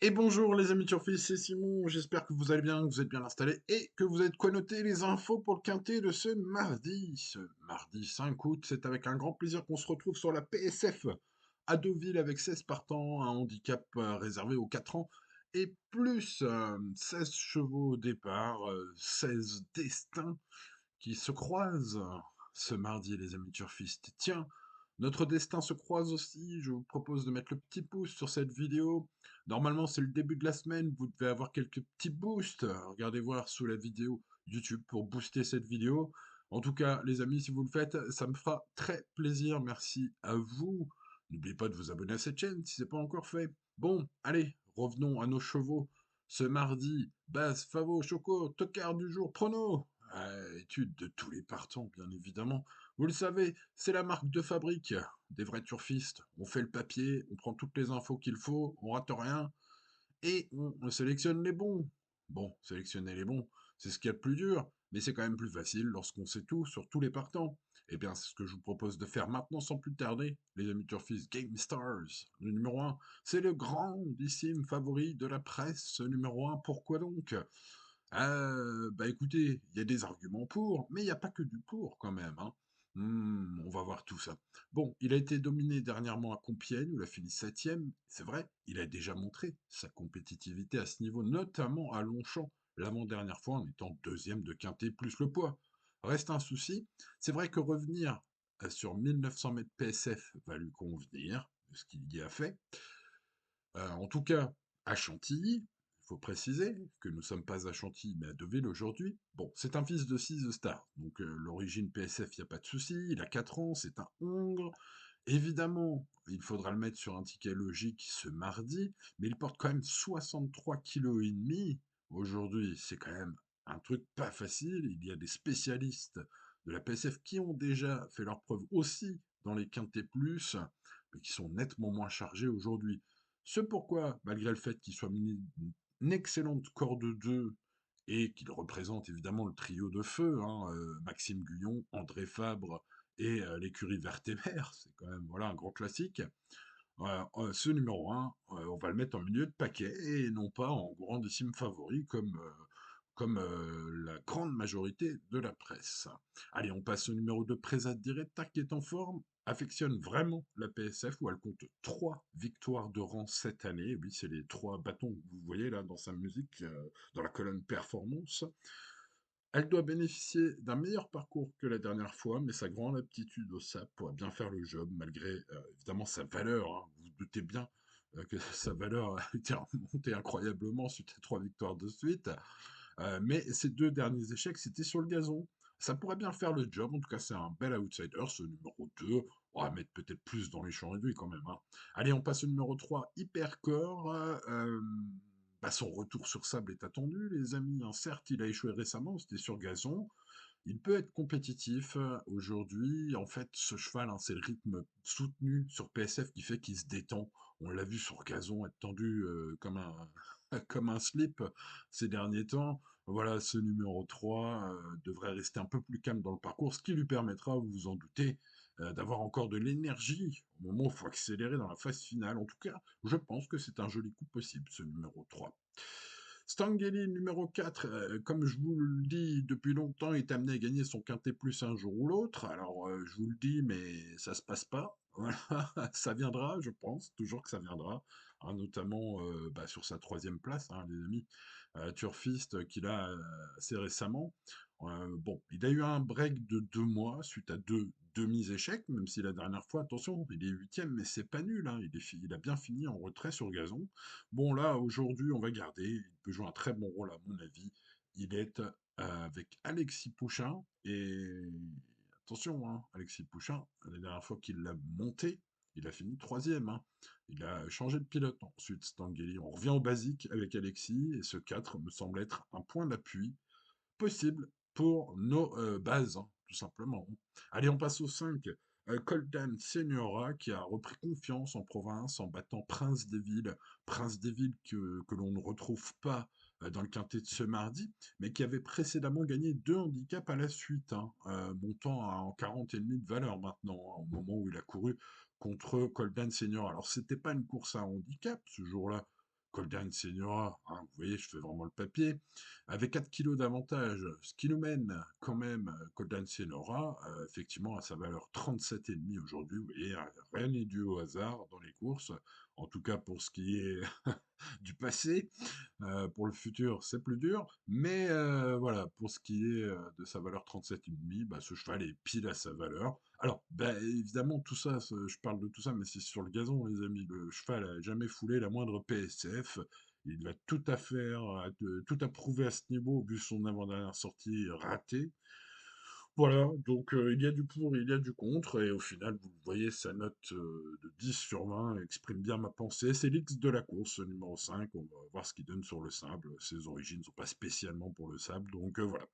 Et bonjour les amis Turfis, c'est Simon, j'espère que vous allez bien, que vous êtes bien installés et que vous êtes connotés les infos pour le quintet de ce mardi. Ce mardi 5 août, c'est avec un grand plaisir qu'on se retrouve sur la PSF à Deauville avec 16 partants, un handicap réservé aux 4 ans et plus 16 chevaux au départ, 16 destins qui se croisent ce mardi, les amis turfistes. Tiens, notre destin se croise aussi. Je vous propose de mettre le petit pouce sur cette vidéo. Normalement, c'est le début de la semaine. Vous devez avoir quelques petits boosts. Regardez voir sous la vidéo YouTube pour booster cette vidéo. En tout cas, les amis, si vous le faites, ça me fera très plaisir. Merci à vous. N'oubliez pas de vous abonner à cette chaîne si ce n'est pas encore fait. Bon, allez, revenons à nos chevaux. Ce mardi, Base, Favo, Choco, Tocard du jour, Prono. Étude de tous les partants, bien évidemment. Vous le savez, c'est la marque de fabrique des vrais turfistes. On fait le papier, on prend toutes les infos qu'il faut, on rate rien, et on sélectionne les bons. Bon, sélectionner les bons, c'est ce qu'il y a de plus dur, mais c'est quand même plus facile lorsqu'on sait tout sur tous les partants. Eh bien, c'est ce que je vous propose de faire maintenant sans plus tarder, les amis turfistes. Game Stars, le numéro un, c'est le grandissime favori de la presse, ce numéro un. Pourquoi donc? Bah écoutez, il y a des arguments pour, mais il n'y a pas que du pour quand même, hein. On va voir tout ça. Bon, il a été dominé dernièrement à Compiègne, où il a fini septième. C'est vrai, il a déjà montré sa compétitivité à ce niveau, notamment à Longchamp, l'avant-dernière fois en étant deuxième de quintet plus le poids. Reste un souci, c'est vrai que revenir sur 1900 mètres PSF va lui convenir, de ce qu'il y a fait. En tout cas, à Chantilly, il faut préciser que nous ne sommes pas à Chantilly, mais à Deauville aujourd'hui. Bon, c'est un fils de 6 Star, donc l'origine PSF, il n'y a pas de souci. Il a 4 ans, c'est un Hongre. Évidemment, il faudra le mettre sur un ticket logique ce mardi, mais il porte quand même 63,5 kg aujourd'hui. C'est quand même un truc pas facile. Il y a des spécialistes de la PSF qui ont déjà fait leur preuve aussi dans les quintés plus, mais qui sont nettement moins chargés aujourd'hui. Ce pourquoi, malgré le fait qu'il soit muni d'une excellente corde 2 et qu'il représente évidemment le trio de feu, hein, Maxime Guyon, André Fabre et l'écurie verte et vert, c'est quand même voilà, un grand classique. Ce numéro un, on va le mettre en milieu de paquet et non pas en grandissime favori comme la grande majorité de la presse. Allez, on passe au numéro 2, Présat Diretta, qui est en forme, affectionne vraiment la PSF, où elle compte 3 victoires de rang cette année. Oui, c'est les 3 bâtons que vous voyez là dans sa musique, dans la colonne performance. Elle doit bénéficier d'un meilleur parcours que la dernière fois, mais sa grande aptitude au SAP pourrait bien faire le job, malgré évidemment sa valeur, hein. Vous vous doutez bien que sa valeur a été remontée incroyablement suite à 3 victoires de suite. Mais ces 2 derniers échecs, c'était sur le gazon. Ça pourrait bien faire le job, en tout cas c'est un bel outsider, ce numéro 2. On va mettre peut-être plus dans les champs réduits quand même, hein. Allez, on passe au numéro 3, Hypercore. Bah, son retour sur sable est attendu, les amis, hein. Certes, il a échoué récemment, c'était sur gazon. Il peut être compétitif aujourd'hui. En fait, ce cheval, hein, c'est le rythme soutenu sur PSF qui fait qu'il se détend. On l'a vu sur gazon être tendu comme comme un slip ces derniers temps. Voilà, ce numéro 3 devrait rester un peu plus calme dans le parcours, ce qui lui permettra, vous vous en doutez, d'avoir encore de l'énergie au moment où il faut accélérer dans la phase finale. En tout cas, je pense que c'est un joli coup possible, ce numéro 3. Stangeli, numéro 4, comme je vous le dis depuis longtemps, est amené à gagner son quintet plus un jour ou l'autre. Alors, je vous le dis, mais ça se passe pas. Voilà, ça viendra, je pense, toujours que ça viendra, hein, notamment bah, sur sa troisième place, hein, les amis. Turfiste qu'il a assez récemment. Bon, il a eu un break de 2 mois suite à 2 demi-échecs, même si la dernière fois, attention, il est huitième, mais c'est pas nul, hein, il a bien fini en retrait sur gazon. Bon, là, aujourd'hui, on va garder. Il peut jouer un très bon rôle, à mon avis. Il est avec Alexis Pouchin. Et attention, hein, Alexis Pouchin, la dernière fois qu'il l'a monté, il a fini troisième, hein. Il a changé de pilote ensuite, Stangeli. On revient au basique avec Alexis. Et ce 4 me semble être un point d'appui possible pour nos bases, hein, tout simplement. Allez, on passe au 5. Coldan Seniora qui a repris confiance en province en battant Prince des Villes. Prince des Villes que l'on ne retrouve pas dans le quintet de ce mardi, mais qui avait précédemment gagné 2 handicaps à la suite, hein, montant en 40,5 de valeur maintenant, hein, au moment où il a couru contre Coldan Senior. Alors, c'était pas une course à handicap ce jour-là. Coldan Seniora, hein, vous voyez, je fais vraiment le papier, avec 4 kilos d'avantage, ce qui nous mène quand même Coldan Seniora, effectivement, à sa valeur 37,5 aujourd'hui. Vous voyez, rien n'est dû au hasard dans les courses, en tout cas pour ce qui est du passé. Pour le futur, c'est plus dur. Mais voilà, pour ce qui est de sa valeur 37,5, bah, ce cheval est pile à sa valeur. Alors, bah, évidemment, tout ça, je parle de tout ça, mais c'est sur le gazon, les amis. Le cheval a jamais foulé la moindre PSF. Il va tout à faire, tout à prouver à ce niveau, vu son avant-dernière sortie ratée. Voilà, donc il y a du pour, il y a du contre, et au final, vous voyez, sa note de 10 sur 20 exprime bien ma pensée. C'est l'X de la course, ce numéro 5. On va voir ce qu'il donne sur le sable. Ses origines ne sont pas spécialement pour le sable, donc voilà.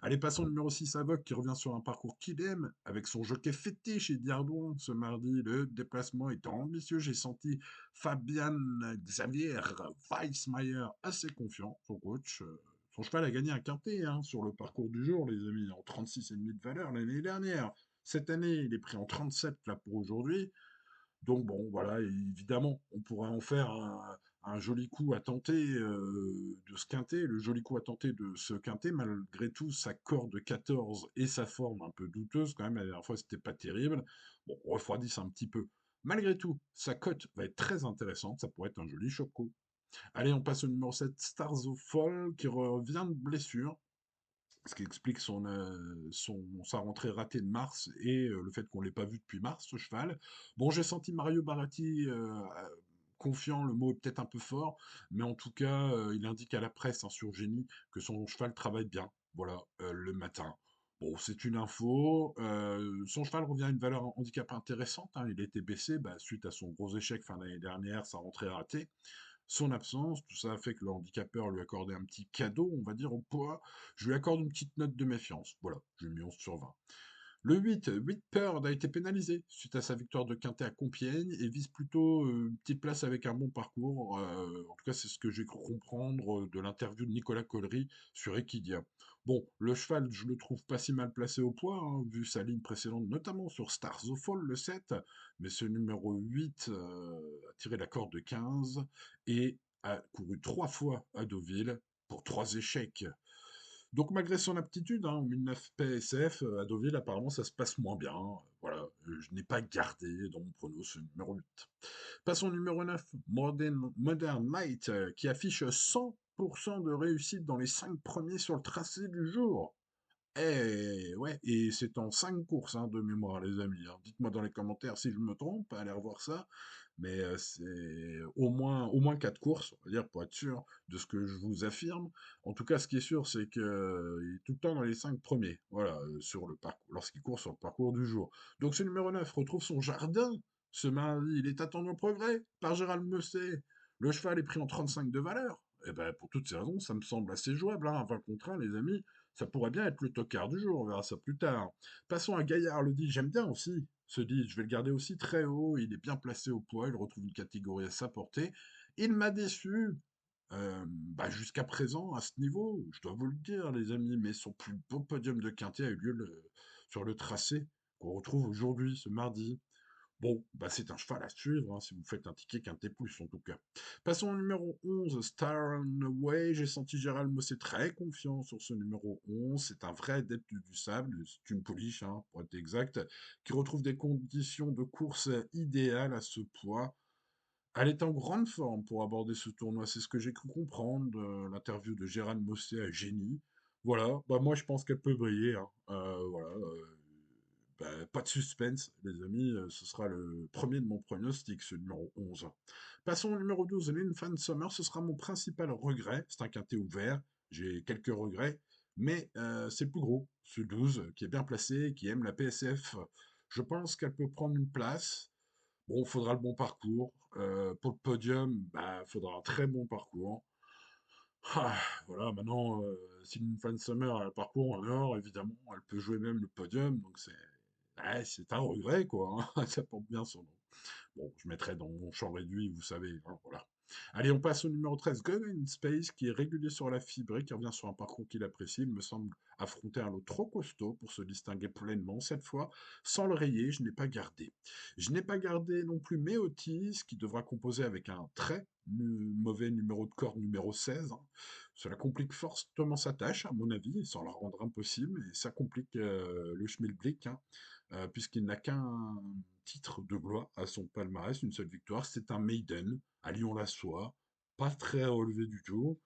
Allez, passons au numéro 6, Avoc, qui revient sur un parcours qu'il aime, avec son jockey fétiche et Diardouin. Ce mardi, le déplacement étant ambitieux, j'ai senti Fabian Xavier Weissmayer assez confiant, son coach. Son cheval a gagné un quintet hein, sur le parcours du jour, les amis, en 36,5 de valeur l'année dernière. Cette année, il est pris en 37 là pour aujourd'hui. Donc bon, voilà, évidemment, on pourrait en faire un joli coup à tenter de ce quintet. Le joli coup à tenter de ce quintet, malgré tout, sa corde 14 et sa forme un peu douteuse, quand même, la dernière fois, c'était pas terrible. Bon, on refroidisse un petit peu. Malgré tout, sa cote va être très intéressante, ça pourrait être un joli choco. Allez, on passe au numéro 7, Stars of Fall, qui revient de blessure, ce qui explique sa rentrée ratée de mars et le fait qu'on ne l'ait pas vu depuis mars, ce cheval. Bon, j'ai senti Mario Baratti confiant, le mot est peut-être un peu fort, mais en tout cas, il indique à la presse hein, sur Génie que son cheval travaille bien, voilà, le matin. Bon, c'est une info. Son cheval revient à une valeur handicap intéressante. Hein, il a été baissé bah, suite à son gros échec fin d'année dernière, sa rentrée ratée. Son absence, tout ça a fait que le handicapeur lui accordait un petit cadeau, on va dire, au poids. Je lui accorde une petite note de méfiance. Voilà, je lui ai mis 11 sur 20. Le 8 Bird a été pénalisé suite à sa victoire de Quintet à Compiègne et vise plutôt une petite place avec un bon parcours. En tout cas, c'est ce que j'ai cru comprendre de l'interview de Nicolas Collery sur Equidia. Bon, le cheval, je le trouve pas si mal placé au poids, hein, vu sa ligne précédente, notamment sur Stars of Fall, le 7. Mais ce numéro 8 a tiré la corde de 15 et a couru 3 fois à Deauville pour 3 échecs. Donc malgré son aptitude, hein, 1009 PSF, à Deauville, apparemment ça se passe moins bien. Voilà, je n'ai pas gardé dans mon prono ce numéro 8. Passons au numéro 9, Modern Knight, qui affiche 100% de réussite dans les 5 premiers sur le tracé du jour. Eh ouais, et c'est en 5 courses hein, de mémoire, les amis. Hein. Dites-moi dans les commentaires si je me trompe, allez revoir ça. Mais c'est au moins 4 courses, on va dire, pour être sûr de ce que je vous affirme. En tout cas, ce qui est sûr, c'est qu'il est tout le temps dans les 5 premiers, voilà, sur le parcours, lorsqu'il court sur le parcours du jour. Donc ce numéro 9 retrouve son jardin ce mardi. Il est attendu en progrès par Gérald Meussé. Le cheval est pris en 35 de valeur. Et ben, pour toutes ces raisons, ça me semble assez jouable, hein, 20 contre 1, les amis. Ça pourrait bien être le tocard du jour, on verra ça plus tard. Passons à Gaillard, le dit, j'aime bien aussi. Ce dit, je vais le garder aussi très haut, il est bien placé au poids, il retrouve une catégorie à sa portée. Il m'a déçu bah, jusqu'à présent à ce niveau, je dois vous le dire, les amis, mais son plus beau podium de quintet a eu lieu sur le tracé qu'on retrouve aujourd'hui, ce mardi. Bon, bah c'est un cheval à suivre, hein, si vous faites un ticket quintet plus, en tout cas. Passons au numéro 11, Star on Way. J'ai senti Gérald Mossé très confiant sur ce numéro 11. C'est un vrai adepte du sable, c'est une pouliche, hein, pour être exact, qui retrouve des conditions de course idéales à ce poids. Elle est en grande forme pour aborder ce tournoi, c'est ce que j'ai cru comprendre de l'interview de Gérald Mossé à Génie. Voilà, bah moi je pense qu'elle peut briller. Hein. Voilà, bah, pas de suspense, les amis, ce sera le premier de mon pronostic, ce numéro 11. Passons au numéro 12, Fan Summer, ce sera mon principal regret. C'est un quintet ouvert, j'ai quelques regrets, mais c'est le plus gros, ce 12, qui est bien placé, qui aime la PSF. Je pense qu'elle peut prendre une place. Bon, il faudra le bon parcours. Pour le podium, bah, il faudra un très bon parcours. Ah, voilà, maintenant, si une Fan Summer a un parcours en or, évidemment, elle peut jouer même le podium, donc ouais, c'est un regret, quoi. Hein. Ça porte bien son nom. Bon, je mettrai dans mon champ réduit, vous savez, hein, voilà. Allez, on passe au numéro 13, Going Space, qui est régulier sur la fibre et qui revient sur un parcours qu'il apprécie. Il me semble affronter un lot trop costaud pour se distinguer pleinement cette fois. Sans le rayer, je n'ai pas gardé. Je n'ai pas gardé non plus Méotis, qui devra composer avec un très mauvais numéro de corde numéro 16, hein. Cela complique fortement sa tâche, à mon avis, sans la rendre impossible, et ça complique le schmilblick, hein, puisqu'il n'a qu'un titre de gloire à son palmarès, une seule victoire, c'est un maiden à Lyon-la-Soie, pas très relevé du tout.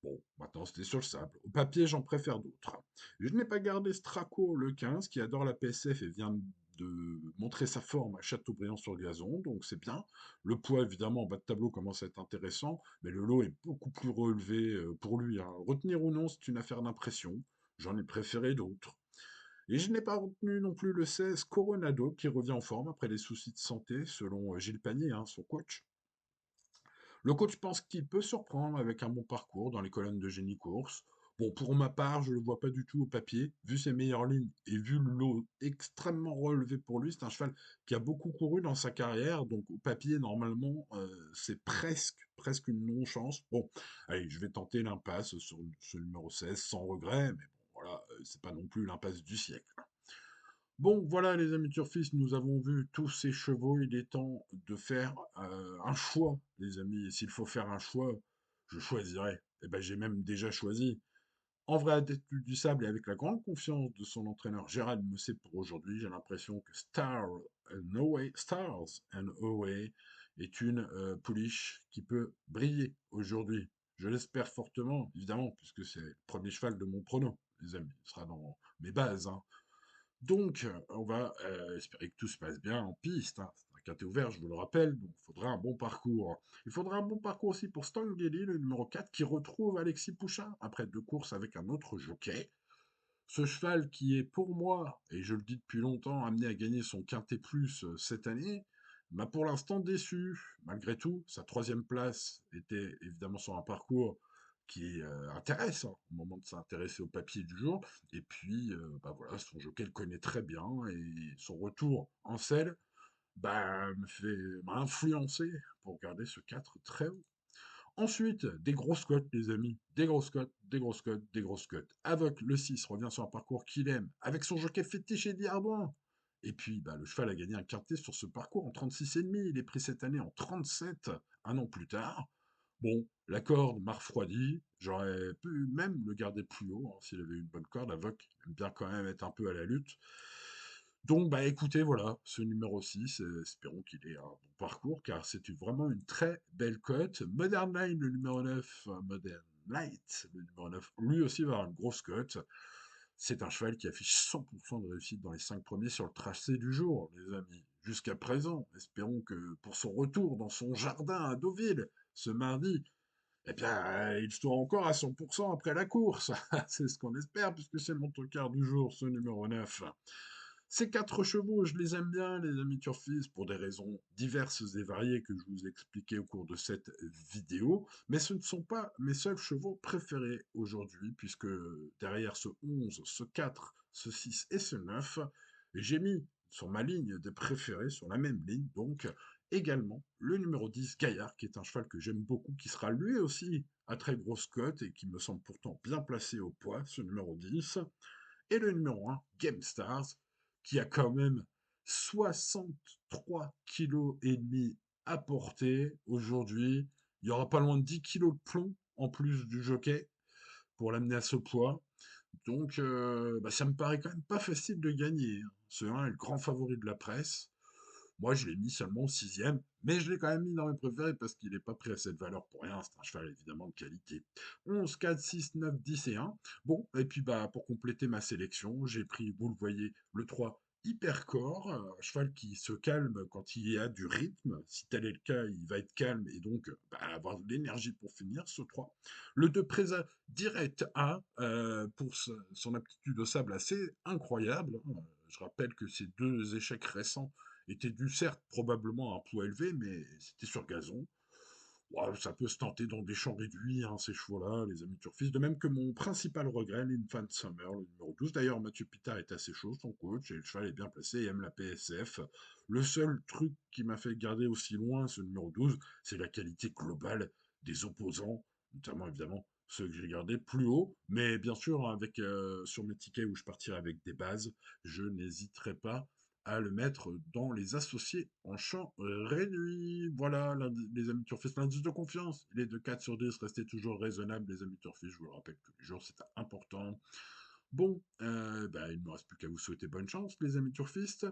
Bon, maintenant c'était sur le sable. Au papier, j'en préfère d'autres. Je n'ai pas gardé Straco, le 15, qui adore la PSF et vient de montrer sa forme à Châteaubriand sur gazon, donc c'est bien. Le poids, évidemment, en bas de tableau commence à être intéressant, mais le lot est beaucoup plus relevé pour lui, hein. Retenir ou non, c'est une affaire d'impression. J'en ai préféré d'autres. Et je n'ai pas retenu non plus le 16 Coronado, qui revient en forme après les soucis de santé, selon Gilles Panier, hein, son coach. Le coach pense qu'il peut surprendre avec un bon parcours dans les colonnes de Génie Course. Bon, pour ma part, je ne le vois pas du tout au papier. Vu ses meilleures lignes et vu le lot extrêmement relevé pour lui, c'est un cheval qui a beaucoup couru dans sa carrière. Donc au papier, normalement, c'est presque une non-chance. Bon, allez, je vais tenter l'impasse sur ce numéro 16 sans regret. Mais bon, voilà, c'est pas non plus l'impasse du siècle. Bon, voilà les amis turfistes, nous avons vu tous ces chevaux. Il est temps de faire un choix, les amis. Et s'il faut faire un choix, je choisirai. Eh ben, j'ai même déjà choisi. En vrai adepte du sable et avec la grande confiance de son entraîneur Gérald Messé pour aujourd'hui, j'ai l'impression que Stars and Away est une pouliche qui peut briller aujourd'hui. Je l'espère fortement, évidemment, puisque c'est le premier cheval de mon prono, les amis. Il sera dans mes bases, hein. Donc, on va espérer que tout se passe bien en piste, hein. C'est un quintet ouvert, je vous le rappelle, donc il faudra un bon parcours. Il faudra un bon parcours aussi pour Stangeli, le numéro 4, qui retrouve Alexis Pouchin après 2 courses avec un autre jockey. Ce cheval qui est pour moi, et je le dis depuis longtemps, amené à gagner son quintet plus cette année, m'a pour l'instant déçu. Malgré tout, sa troisième place était évidemment sur un parcours qui intéresse, hein, au moment de s'intéresser au papier du jour. Et puis, bah voilà, son jockey le connaît très bien et son retour en selle bah, m'a influencé pour garder ce 4 très haut. Ensuite, des grosses cotes, les amis. Des grosses cotes, des grosses cotes, des grosses cotes. Avoc, le 6, revient sur un parcours qu'il aime, avec son jockey fétiche Eddie Arbouin. Et puis, bah, le cheval a gagné un quintet sur ce parcours en 36,5. Il est pris cette année en 37, un an plus tard. Bon, la corde m'a refroidi. J'aurais pu même le garder plus haut, hein, s'il avait une bonne corde. Avoc aime bien quand même être un peu à la lutte. Donc, bah écoutez, voilà, ce numéro 6, espérons qu'il ait un bon parcours, car c'est vraiment une très belle cote. Modern Line, le numéro 9, Modern Light, le numéro 9, lui aussi va avoir une grosse cote. C'est un cheval qui affiche 100% de réussite dans les 5 premiers sur le tracé du jour, les amis. Jusqu'à présent, espérons que pour son retour dans son jardin à Deauville, ce mardi, eh bien, il soit encore à 100% après la course. C'est ce qu'on espère, puisque c'est le monte-car du jour, ce numéro 9. Ces 4 chevaux, je les aime bien, les amis turfistes, pour des raisons diverses et variées que je vous ai expliquées au cours de cette vidéo, mais ce ne sont pas mes seuls chevaux préférés aujourd'hui, puisque derrière ce 11, ce 4, ce 6 et ce 9, j'ai mis sur ma ligne des préférés, sur la même ligne, donc également le numéro 10, Gaillard, qui est un cheval que j'aime beaucoup, qui sera lui aussi à très grosse cote et qui me semble pourtant bien placé au poids, ce numéro 10, et le numéro 1, Game Stars, qui a quand même 63,5 kg à porter aujourd'hui. Il y aura pas loin de 10 kilos de plomb en plus du jockey pour l'amener à ce poids. Donc, bah, ça me paraît quand même pas facile de gagner, hein. Ce 1 est le grand favori de la presse. Moi, je l'ai mis seulement 6e, mais je l'ai quand même mis dans mes préférés parce qu'il n'est pas pris à cette valeur pour rien. C'est un cheval évidemment de qualité. 11, 4, 6, 9, 10 et 1. Bon, et puis bah, pour compléter ma sélection, j'ai pris, vous le voyez, le 3, Hypercore, un cheval qui se calme quand il y a du rythme. Si tel est le cas, il va être calme et donc bah, avoir de l'énergie pour finir, ce 3. Le 2, Presa Direct A, pour son aptitude au sable assez incroyable, hein. Je rappelle que ces 2 échecs récents était dû certes probablement à un poids élevé, mais c'était sur gazon. Ouais, ça peut se tenter dans des champs réduits, hein, ces chevaux-là, les amis turfistes. De même que mon principal regret, l'Infant Summer, le numéro 12. D'ailleurs, Mathieu Pitard est assez chaud, son coach, et le cheval est bien placé et aime la PSF. Le seul truc qui m'a fait garder aussi loin ce numéro 12, c'est la qualité globale des opposants, notamment évidemment ceux que j'ai gardés plus haut. Mais bien sûr, avec, sur mes tickets où je partirai avec des bases, je n'hésiterai pas à le mettre dans les associés en champ réduit. Voilà, les amis turfistes, l'indice de confiance, il est de 4 sur 10, restez toujours raisonnable, les amis turfistes, je vous le rappelle tous les jours, c'est important. Bon, bah, il ne me reste plus qu'à vous souhaiter bonne chance, les amis turfistes.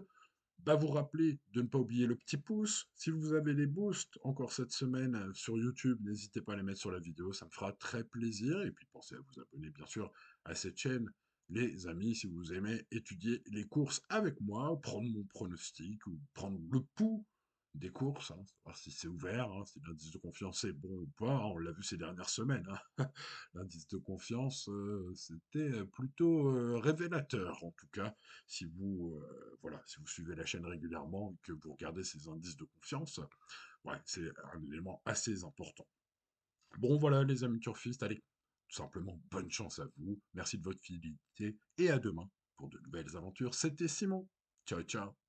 Bah, vous rappeler de ne pas oublier le petit pouce. Si vous avez les boosts encore cette semaine sur YouTube, n'hésitez pas à les mettre sur la vidéo, ça me fera très plaisir. Et puis pensez à vous abonner bien sûr à cette chaîne, les amis, si vous aimez étudier les courses avec moi, prendre mon pronostic ou prendre le pouls des courses, hein, savoir si c'est ouvert, hein, si l'indice de confiance est bon ou pas, hein, on l'a vu ces dernières semaines, hein. L'indice de confiance, c'était plutôt révélateur en tout cas si vous, voilà, si vous suivez la chaîne régulièrement et que vous regardez ces indices de confiance, ouais, c'est un élément assez important. Bon, voilà, les amis turfistes, allez, tout simplement, bonne chance à vous. Merci de votre fidélité et à demain pour de nouvelles aventures. C'était Simon. Ciao, ciao.